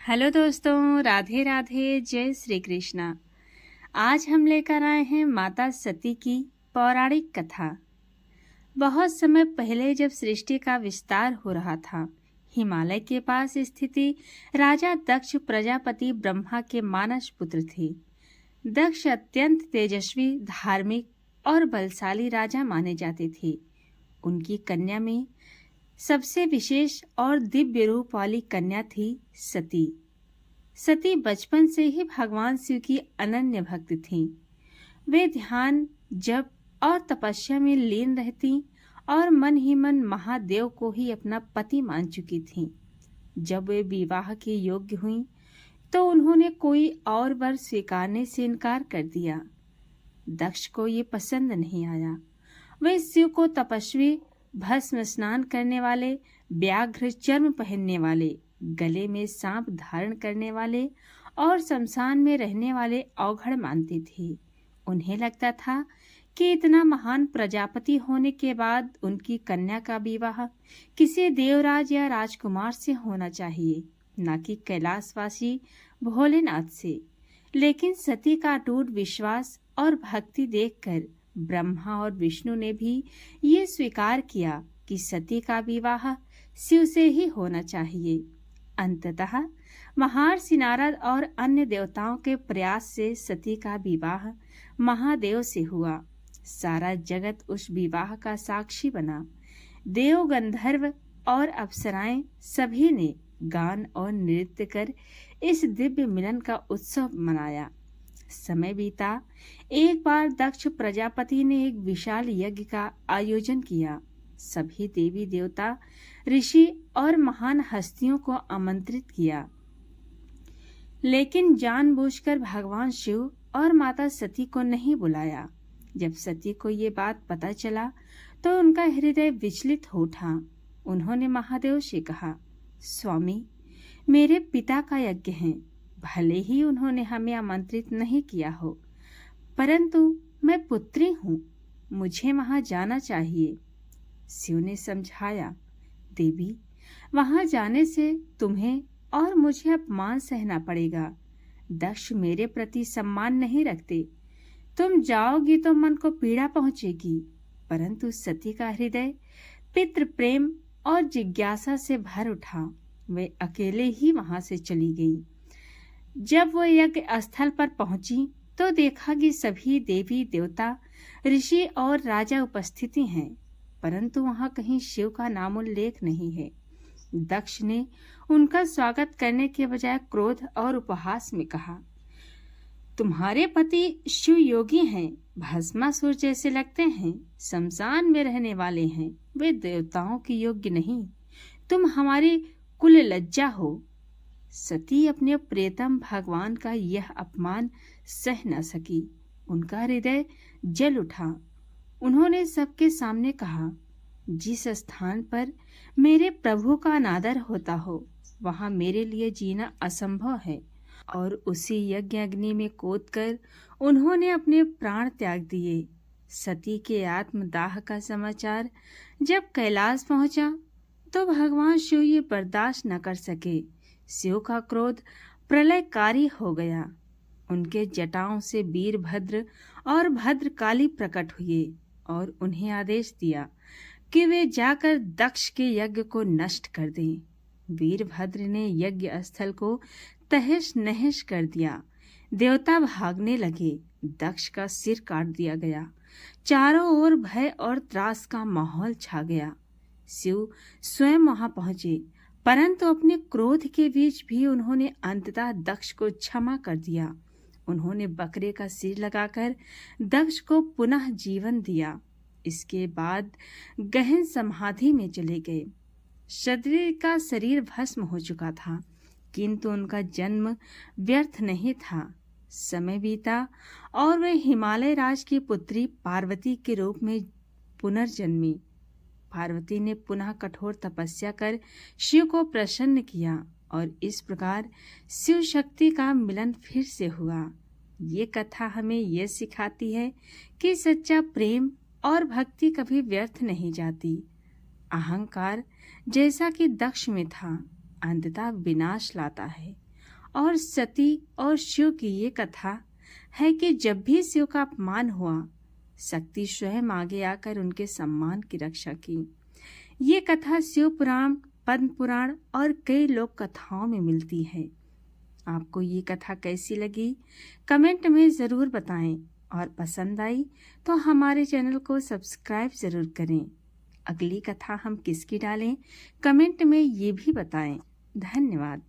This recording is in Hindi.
हेलो दोस्तों, राधे राधे, जय श्री कृष्णा। आज हम लेकर आए हैं माता सती की पौराणिक कथा। बहुत समय पहले जब सृष्टि का विस्तार हो रहा था, हिमालय के पास स्थिति राजा दक्ष प्रजापति ब्रह्मा के मानस पुत्र थे। दक्ष अत्यंत तेजस्वी, धार्मिक और बलशाली राजा माने जाते थे। उनकी कन्या में सबसे विशेष और दिव्य रूप वाली कन्या थी सती। सती बचपन से ही भगवान शिव की अनन्य भक्त थीं। वे ध्यान, जप और तपस्या में लीन रहती और मन ही मन महादेव को ही अपना पति मान चुकी थीं। जब वे विवाह के योग्य हुईं, तो उन्होंने कोई और वर स्वीकारने से इनकार कर दिया। दक्ष को ये पसंद नहीं आया। वे शिव को तपस्वी, भस्म स्नान करने वाले, व्याघ्र चर्म पहनने वाले, गले में सांप धारण करने वाले और शमशान में रहने वाले अवघड़ मानते थे। उन्हें लगता था कि इतना महान प्रजापति होने के बाद उनकी कन्या का विवाह किसी देवराज या राजकुमार से होना चाहिए, न कि कैलाशवासी भोलेनाथ से। लेकिन सती का अटूट विश्वास और भक्ति देखकर ब्रह्मा और विष्णु ने भी ये स्वीकार किया कि सती का विवाह शिव से ही होना चाहिए। अंततः महर्षि नारद और अन्य देवताओं के प्रयास से सती का विवाह महादेव से हुआ। सारा जगत उस विवाह का साक्षी बना। देव, गंधर्व और अप्सराएं सभी ने गान और नृत्य कर इस दिव्य मिलन का उत्सव मनाया। समय बीता। एक बार दक्ष प्रजापति ने एक विशाल यज्ञ का आयोजन किया। सभी देवी देवता, ऋषि और महान हस्तियों को आमंत्रित किया, लेकिन जानबूझकर भगवान शिव और माता सती को नहीं बुलाया। जब सती को ये बात पता चला तो उनका हृदय विचलित हो उठा। उन्होंने महादेव से कहा, स्वामी, मेरे पिता का यज्ञ है। भले ही उन्होंने हमें आमंत्रित नहीं किया हो, परंतु मैं पुत्री हूँ, मुझे वहां जाना चाहिए। शिव ने समझाया, देवी, वहां जाने से तुम्हें और मुझे अपमान सहना पड़ेगा। दक्ष मेरे प्रति सम्मान नहीं रखते। तुम जाओगी तो मन को पीड़ा पहुंचेगी। परंतु सती का हृदय पितृ प्रेम और जिज्ञासा से भर उठा। वे अकेले ही वहां से चली गई। जब वो यज्ञ स्थल पर पहुंची तो देखा कि सभी देवी देवता, ऋषि और राजा उपस्थित हैं, परंतु वहां कहीं शिव का नामोल्लेख नहीं है। दक्ष ने उनका स्वागत करने के बजाय क्रोध और उपहास में कहा, तुम्हारे पति शिव योगी हैं, भस्मासुर जैसे लगते हैं, शमशान में रहने वाले हैं, वे देवताओं के योग्य नहीं। तुम हमारी कुल लज्जा हो। सती अपने प्रियतम भगवान का यह अपमान सह न सकी। उनका हृदय जल उठा। उन्होंने सबके सामने कहा, जिस स्थान पर मेरे प्रभु का अनादर होता हो, वहां मेरे लिए जीना असंभव है। और उसी यज्ञ अग्नि में कूदकर उन्होंने अपने प्राण त्याग दिए। सती के आत्मदाह का समाचार जब कैलाश पहुंचा तो भगवान शिव ये बर्दाश्त न कर सके। शिव का क्रोध प्रलयकारी हो गया। उनके जटाओं से वीरभद्र और भद्रकाली प्रकट हुए और उन्हें आदेश दिया कि वे जाकर दक्ष के यज्ञ को नष्ट कर दें। वीरभद्र ने यज्ञ स्थल को तहस नहस कर दिया। देवता भागने लगे। दक्ष का सिर काट दिया गया। चारों ओर भय और त्रास का माहौल छा गया। शिव स्वयं वहां पहुंचे, परंतु अपने क्रोध के बीच भी उन्होंने अंततः दक्ष को क्षमा कर दिया। उन्होंने बकरे का सिर लगाकर दक्ष को पुनः जीवन दिया। इसके बाद गहन समाधि में चले गए। शरीर का शरीर भस्म हो चुका था, किंतु उनका जन्म व्यर्थ नहीं था। समय बीता और वे हिमालय राज की पुत्री पार्वती के रूप में पुनर्जन्मी। पार्वती ने पुनः कठोर तपस्या कर शिव को प्रसन्न किया और इस प्रकार शिव शक्ति का मिलन फिर से हुआ। ये कथा हमें यह सिखाती है कि सच्चा प्रेम और भक्ति कभी व्यर्थ नहीं जाती। अहंकार जैसा कि दक्ष में था, अंततः विनाश लाता है और सती और शिव की ये कथा है कि जब भी शिव का अपमान हुआ, शक्ति स्वयं आगे आकर उनके सम्मान की रक्षा की। ये कथा शिव पुराण, पद्म पुराण और कई लोक कथाओं में मिलती है। आपको ये कथा कैसी लगी कमेंट में ज़रूर बताएं, और पसंद आई तो हमारे चैनल को सब्सक्राइब ज़रूर करें। अगली कथा हम किसकी डालें कमेंट में ये भी बताएं। धन्यवाद।